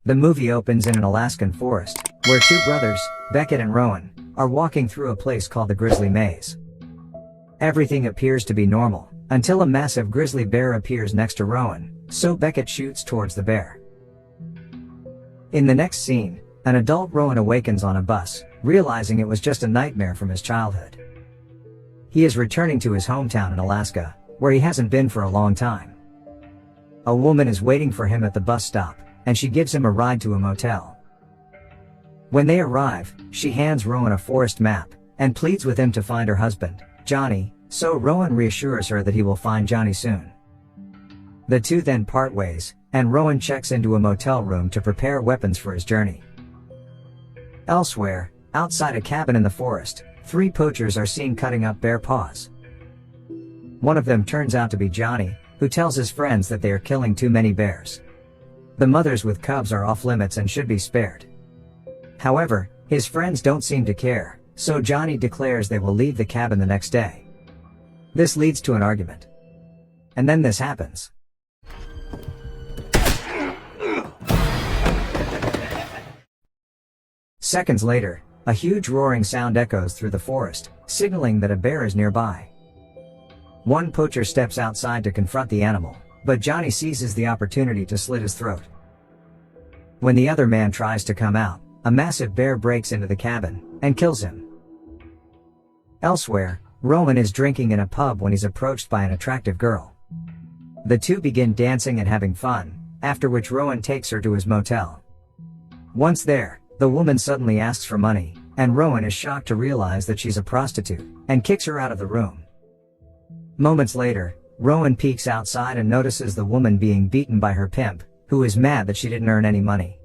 The movie opens in an Alaskan forest, where two brothers, Beckett and Rowan, are walking through a place called the Grizzly Maze. Everything appears to be normal, until a massive grizzly bear appears next to Rowan, so Beckett shoots towards the bear. In the next scene, an adult Rowan awakens on a bus, realizing it was just a nightmare from his childhood. He is returning to his hometown in Alaska, where he hasn't been for a long time. A woman is waiting for him at the bus stop, and she gives him a ride to a motel. When they arrive, she hands Rowan a forest map, and pleads with him to find her husband, Johnny, so Rowan reassures her that he will find Johnny soon. The two then part ways, and Rowan checks into a motel room to prepare weapons for his journey. Elsewhere, outside a cabin in the forest, three poachers are seen cutting up bear paws. One of them turns out to be Johnny, who tells his friends that they are killing too many bears. The mothers with cubs are off limits and should be spared. However, his friends don't seem to care, so Johnny declares they will leave the cabin the next day. This leads to an argument. And then this happens. Seconds later, a huge roaring sound echoes through the forest, signaling that a bear is nearby. One poacher steps outside to confront the animal, but Johnny seizes the opportunity to slit his throat. When the other man tries to come out, a massive bear breaks into the cabin and kills him. Elsewhere, Rowan is drinking in a pub when he's approached by an attractive girl. The two begin dancing and having fun, after which Rowan takes her to his motel. Once there, the woman suddenly asks for money, and Rowan is shocked to realize that she's a prostitute, and kicks her out of the room. Moments later, Rowan peeks outside and notices the woman being beaten by her pimp, who is mad that she didn't earn any money.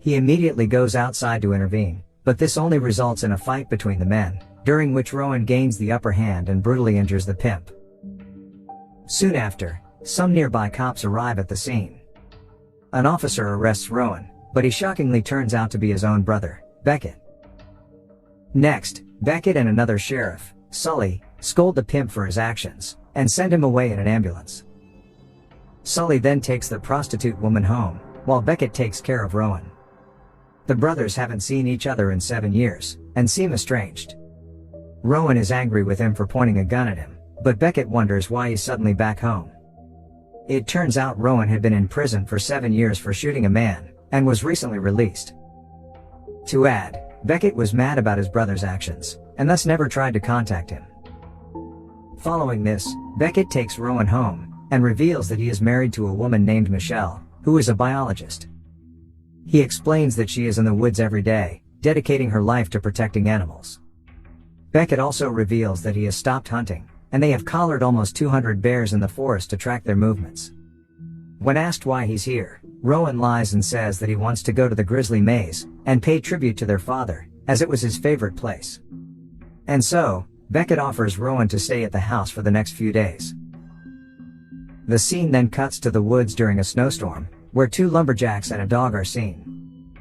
He immediately goes outside to intervene, but this only results in a fight between the men, during which Rowan gains the upper hand and brutally injures the pimp. Soon after, some nearby cops arrive at the scene. An officer arrests Rowan, but he shockingly turns out to be his own brother, Beckett. Next, Beckett and another sheriff, Sully, scold the pimp for his actions, and send him away in an ambulance. Sully then takes the prostitute woman home, while Beckett takes care of Rowan. The brothers haven't seen each other in 7 years, and seem estranged. Rowan is angry with him for pointing a gun at him, but Beckett wonders why he's suddenly back home. It turns out Rowan had been in prison for 7 years for shooting a man, and was recently released. To add, Beckett was mad about his brother's actions, and thus never tried to contact him. Following this, Beckett takes Rowan home, and reveals that he is married to a woman named Michelle, who is a biologist. He explains that she is in the woods every day, dedicating her life to protecting animals. Beckett also reveals that he has stopped hunting, and they have collared almost 200 bears in the forest to track their movements. When asked why he's here, Rowan lies and says that he wants to go to the Grizzly Maze, and pay tribute to their father, as it was his favorite place. And so, Beckett offers Rowan to stay at the house for the next few days. The scene then cuts to the woods during a snowstorm, where two lumberjacks and a dog are seen.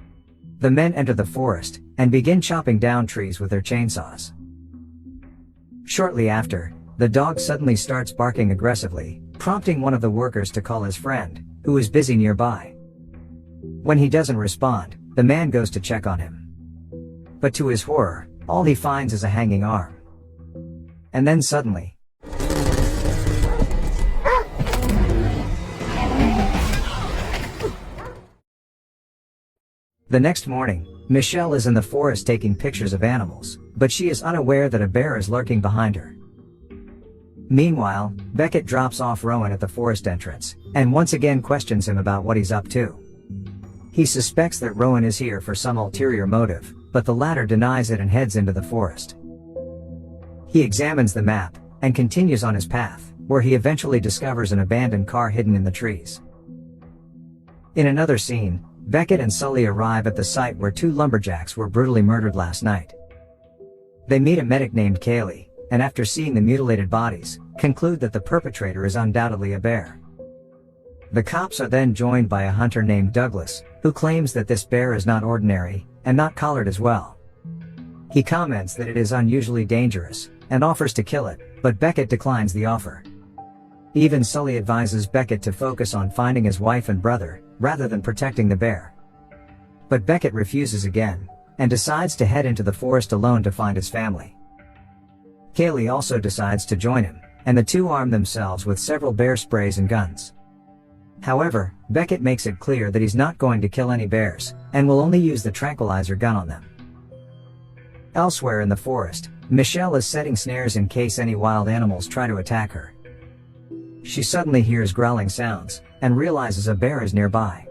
The men enter the forest, and begin chopping down trees with their chainsaws. Shortly after, the dog suddenly starts barking aggressively, prompting one of the workers to call his friend, who is busy nearby. When he doesn't respond, the man goes to check on him. But to his horror, all he finds is a hanging arm. And then suddenly, the next morning, Michelle is in the forest taking pictures of animals, but she is unaware that a bear is lurking behind her. Meanwhile, Beckett drops off Rowan at the forest entrance, and once again questions him about what he's up to. He suspects that Rowan is here for some ulterior motive, but the latter denies it and heads into the forest. He examines the map, and continues on his path, where he eventually discovers an abandoned car hidden in the trees. In another scene, Beckett and Sully arrive at the site where two lumberjacks were brutally murdered last night. They meet a medic named Kaylee, and after seeing the mutilated bodies, conclude that the perpetrator is undoubtedly a bear. The cops are then joined by a hunter named Douglas, who claims that this bear is not ordinary, and not collared as well. He comments that it is unusually dangerous, and offers to kill it, but Beckett declines the offer. Even Sully advises Beckett to focus on finding his wife and brother, rather than protecting the bear. But Beckett refuses again, and decides to head into the forest alone to find his family. Kaylee also decides to join him, and the two arm themselves with several bear sprays and guns. However, Beckett makes it clear that he's not going to kill any bears, and will only use the tranquilizer gun on them. Elsewhere in the forest, Michelle is setting snares in case any wild animals try to attack her. She suddenly hears growling sounds, and realizes a bear is nearby.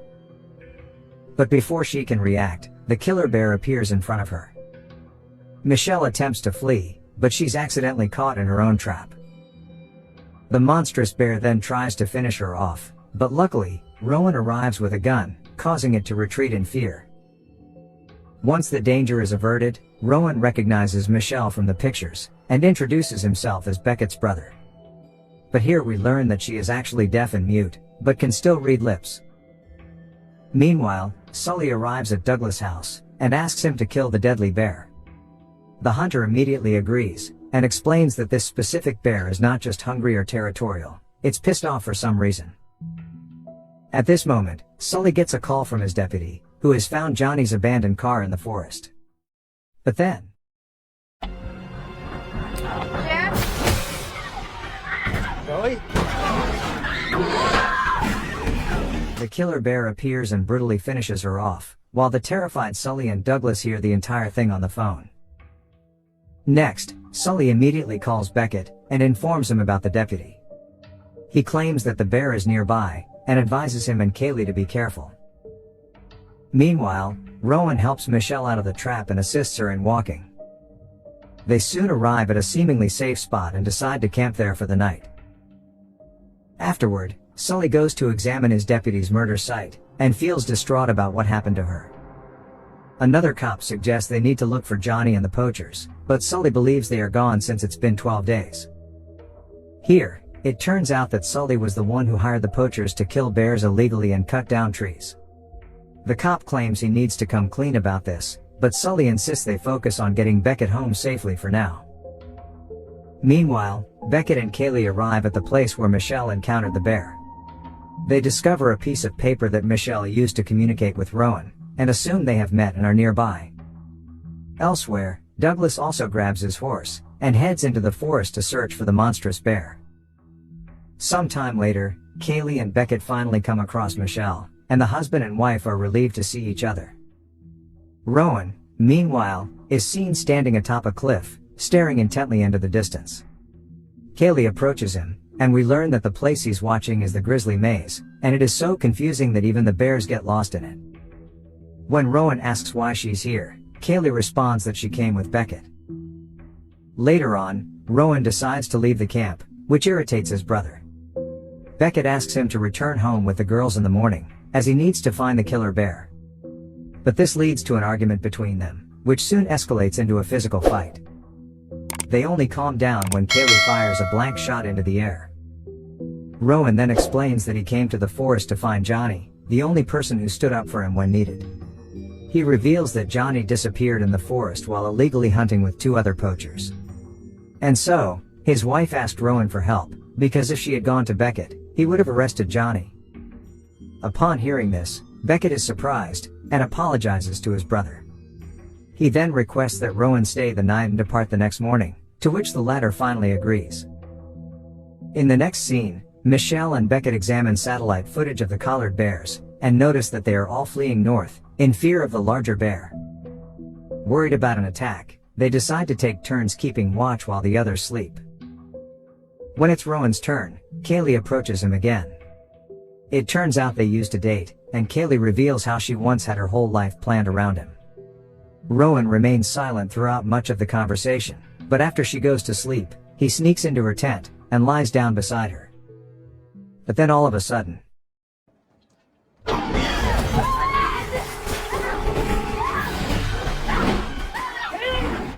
But before she can react, the killer bear appears in front of her. Michelle attempts to flee, but she's accidentally caught in her own trap. The monstrous bear then tries to finish her off, but luckily, Rowan arrives with a gun, causing it to retreat in fear. Once the danger is averted, Rowan recognizes Michelle from the pictures, and introduces himself as Beckett's brother. But here we learn that she is actually deaf and mute, but can still read lips. Meanwhile, Sully arrives at Douglas' house, and asks him to kill the deadly bear. The hunter immediately agrees, and explains that this specific bear is not just hungry or territorial, it's pissed off for some reason. At this moment, Sully gets a call from his deputy, who has found Johnny's abandoned car in the forest. But then... Sully? The killer bear appears and brutally finishes her off, while the terrified Sully and Douglas hear the entire thing on the phone. Next, Sully immediately calls Beckett, and informs him about the deputy. He claims that the bear is nearby, and advises him and Kaylee to be careful. Meanwhile, Rowan helps Michelle out of the trap and assists her in walking. They soon arrive at a seemingly safe spot and decide to camp there for the night. Afterward, Sully goes to examine his deputy's murder site, and feels distraught about what happened to her. Another cop suggests they need to look for Johnny and the poachers, but Sully believes they are gone since it's been 12 days. Here, it turns out that Sully was the one who hired the poachers to kill bears illegally and cut down trees. The cop claims he needs to come clean about this, but Sully insists they focus on getting Beckett home safely for now. Meanwhile, Beckett and Kaylee arrive at the place where Michelle encountered the bear. They discover a piece of paper that Michelle used to communicate with Rowan, and assume they have met and are nearby. Elsewhere, Douglas also grabs his horse, and heads into the forest to search for the monstrous bear. Sometime later, Kaylee and Beckett finally come across Michelle, and the husband and wife are relieved to see each other. Rowan, meanwhile, is seen standing atop a cliff, staring intently into the distance. Kaylee approaches him, and we learn that the place he's watching is the Grizzly Maze, and it is so confusing that even the bears get lost in it. When Rowan asks why she's here, Kaylee responds that she came with Beckett. Later on, Rowan decides to leave the camp, which irritates his brother. Beckett asks him to return home with the girls in the morning, as he needs to find the killer bear. But this leads to an argument between them, which soon escalates into a physical fight. They only calm down when Kaylee fires a blank shot into the air. Rowan then explains that he came to the forest to find Johnny, the only person who stood up for him when needed. He reveals that Johnny disappeared in the forest while illegally hunting with 2 other poachers. And so, his wife asked Rowan for help, because if she had gone to Beckett, he would have arrested Johnny. Upon hearing this, Beckett is surprised, and apologizes to his brother. He then requests that Rowan stay the night and depart the next morning, to which the latter finally agrees. In the next scene, Michelle and Beckett examine satellite footage of the collared bears, and notice that they are all fleeing north, in fear of the larger bear. Worried about an attack, they decide to take turns keeping watch while the others sleep. When it's Rowan's turn, Kaylee approaches him again. It turns out they used to date, and Kaylee reveals how she once had her whole life planned around him. Rowan remains silent throughout much of the conversation, but after she goes to sleep, he sneaks into her tent, and lies down beside her. But then all of a sudden,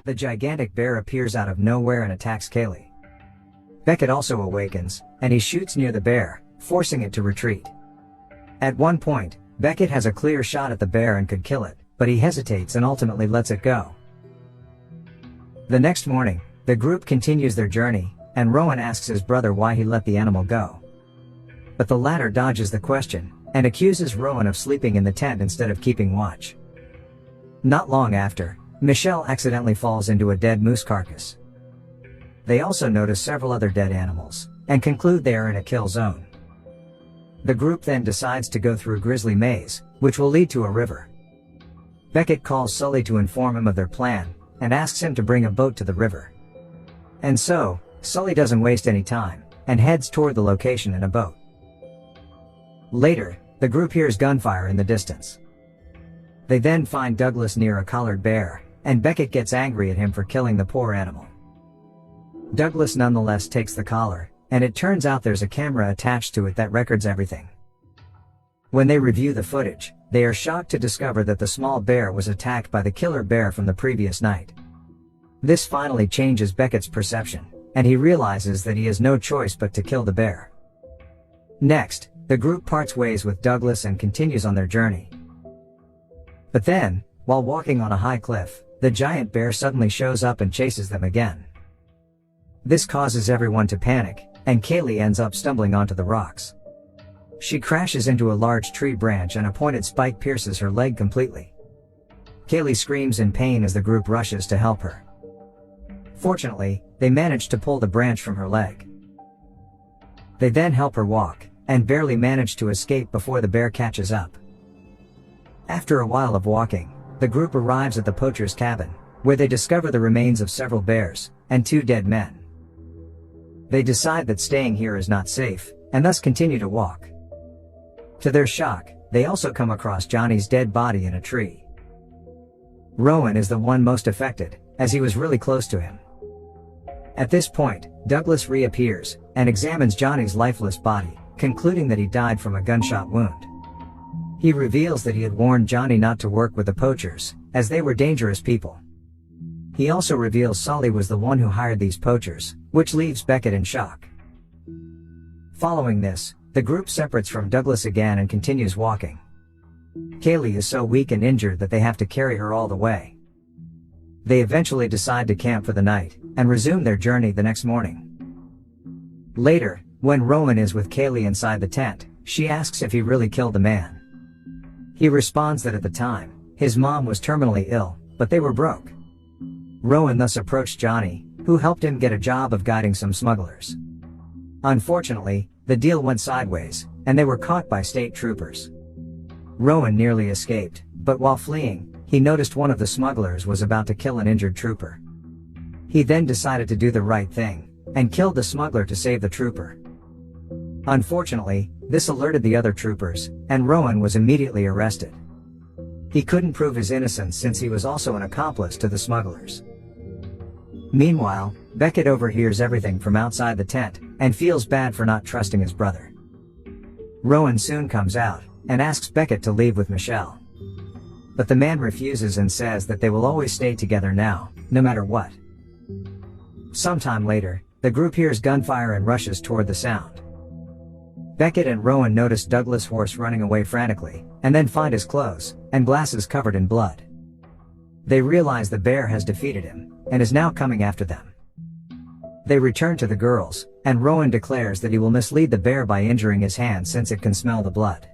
the gigantic bear appears out of nowhere and attacks Kaylee. Beckett also awakens, and he shoots near the bear, forcing it to retreat. At one point, Beckett has a clear shot at the bear and could kill it, but he hesitates and ultimately lets it go. The next morning, the group continues their journey, and Rowan asks his brother why he let the animal go. But the latter dodges the question, and accuses Rowan of sleeping in the tent instead of keeping watch. Not long after, Michelle accidentally falls into a dead moose carcass. They also notice several other dead animals, and conclude they are in a kill zone. The group then decides to go through Grizzly Maze, which will lead to a river. Beckett calls Sully to inform him of their plan, and asks him to bring a boat to the river. And so, Sully doesn't waste any time, and heads toward the location in a boat. Later, the group hears gunfire in the distance. They then find Douglas near a collared bear, and Beckett gets angry at him for killing the poor animal. Douglas nonetheless takes the collar, and it turns out there's a camera attached to it that records everything. When they review the footage, they are shocked to discover that the small bear was attacked by the killer bear from the previous night. This finally changes Beckett's perception, and he realizes that he has no choice but to kill the bear. Next, the group parts ways with Douglas and continues on their journey. But then, while walking on a high cliff, the giant bear suddenly shows up and chases them again. This causes everyone to panic, and Kaylee ends up stumbling onto the rocks. She crashes into a large tree branch and a pointed spike pierces her leg completely. Kaylee screams in pain as the group rushes to help her. Fortunately, they manage to pull the branch from her leg. They then help her walk, and barely manage to escape before the bear catches up. After a while of walking, the group arrives at the poachers' cabin, where they discover the remains of several bears, and 2 dead men. They decide that staying here is not safe, and thus continue to walk. To their shock, they also come across Johnny's dead body in a tree. Rowan is the one most affected, as he was really close to him. At this point, Douglas reappears, and examines Johnny's lifeless body, concluding that he died from a gunshot wound. He reveals that he had warned Johnny not to work with the poachers, as they were dangerous people. He also reveals Sully was the one who hired these poachers, which leaves Beckett in shock. Following this, the group separates from Douglas again and continues walking. Kaylee is so weak and injured that they have to carry her all the way. They eventually decide to camp for the night, and resume their journey the next morning. Later, when Rowan is with Kaylee inside the tent, she asks if he really killed the man. He responds that at the time, his mom was terminally ill, but they were broke. Rowan thus approached Johnny, who helped him get a job of guiding some smugglers. Unfortunately, the deal went sideways, and they were caught by state troopers. Rowan nearly escaped, but while fleeing, he noticed one of the smugglers was about to kill an injured trooper. He then decided to do the right thing, and killed the smuggler to save the trooper. Unfortunately, this alerted the other troopers, and Rowan was immediately arrested. He couldn't prove his innocence since he was also an accomplice to the smugglers. Meanwhile, Beckett overhears everything from outside the tent, and feels bad for not trusting his brother. Rowan soon comes out, and asks Beckett to leave with Michelle. But the man refuses and says that they will always stay together now, no matter what. Sometime later, the group hears gunfire and rushes toward the sound. Beckett and Rowan notice Douglas' horse running away frantically, and then find his clothes, and glasses covered in blood. They realize the bear has defeated him, and is now coming after them. They return to the girls, and Rowan declares that he will mislead the bear by injuring his hand since it can smell the blood.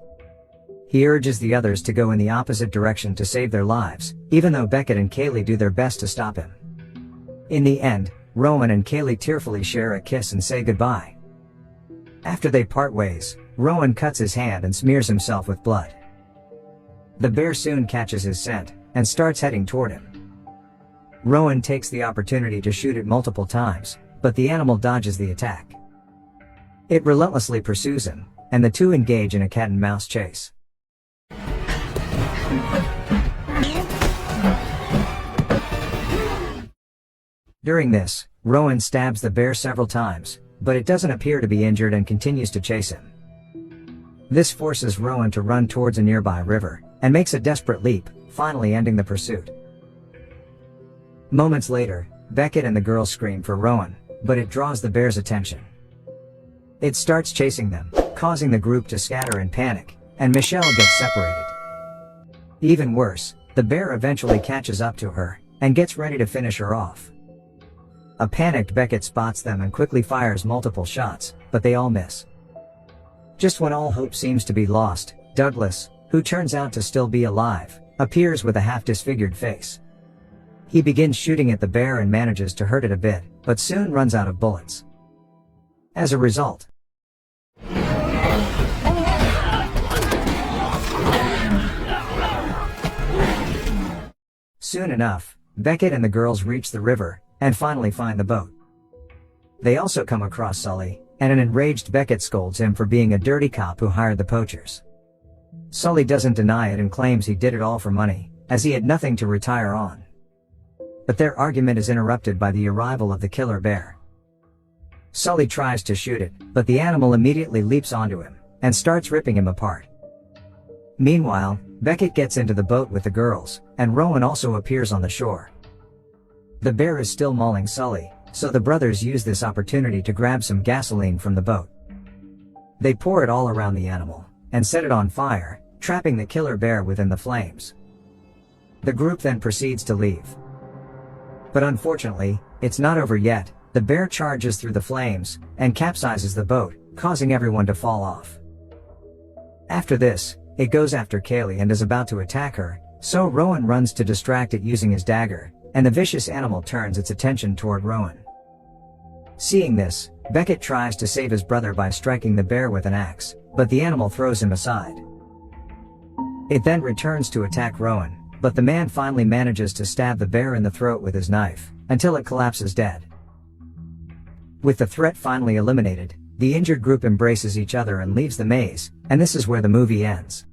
He urges the others to go in the opposite direction to save their lives, even though Beckett and Kaylee do their best to stop him. In the end, Rowan and Kaylee tearfully share a kiss and say goodbye. After they part ways, Rowan cuts his hand and smears himself with blood. The bear soon catches his scent, and starts heading toward him. Rowan takes the opportunity to shoot it multiple times, but the animal dodges the attack. It relentlessly pursues him, and the two engage in a cat-and-mouse chase. During this, Rowan stabs the bear several times, but it doesn't appear to be injured and continues to chase him. This forces Rowan to run towards a nearby river, and makes a desperate leap, finally ending the pursuit. Moments later, Beckett and the girls scream for Rowan, but it draws the bear's attention. It starts chasing them, causing the group to scatter in panic, and Michelle gets separated. Even worse, the bear eventually catches up to her, and gets ready to finish her off. A panicked Beckett spots them and quickly fires multiple shots, but they all miss. Just when all hope seems to be lost, Douglas, who turns out to still be alive, appears with a half-disfigured face. He begins shooting at the bear and manages to hurt it a bit, but soon runs out of bullets. As a result, soon enough, Beckett and the girls reach the river, and finally find the boat. They also come across Sully, and an enraged Beckett scolds him for being a dirty cop who hired the poachers. Sully doesn't deny it and claims he did it all for money, as he had nothing to retire on. But their argument is interrupted by the arrival of the killer bear. Sully tries to shoot it, but the animal immediately leaps onto him, and starts ripping him apart. Meanwhile, Beckett gets into the boat with the girls, and Rowan also appears on the shore. The bear is still mauling Sully, so the brothers use this opportunity to grab some gasoline from the boat. They pour it all around the animal, and set it on fire, trapping the killer bear within the flames. The group then proceeds to leave. But unfortunately, it's not over yet. The bear charges through the flames, and capsizes the boat, causing everyone to fall off. After this, it goes after Kaylee and is about to attack her, so Rowan runs to distract it using his dagger, and the vicious animal turns its attention toward Rowan. Seeing this, Beckett tries to save his brother by striking the bear with an axe, but the animal throws him aside. It then returns to attack Rowan, but the man finally manages to stab the bear in the throat with his knife, until it collapses dead. With the threat finally eliminated, the injured group embraces each other and leaves the maze, and this is where the movie ends.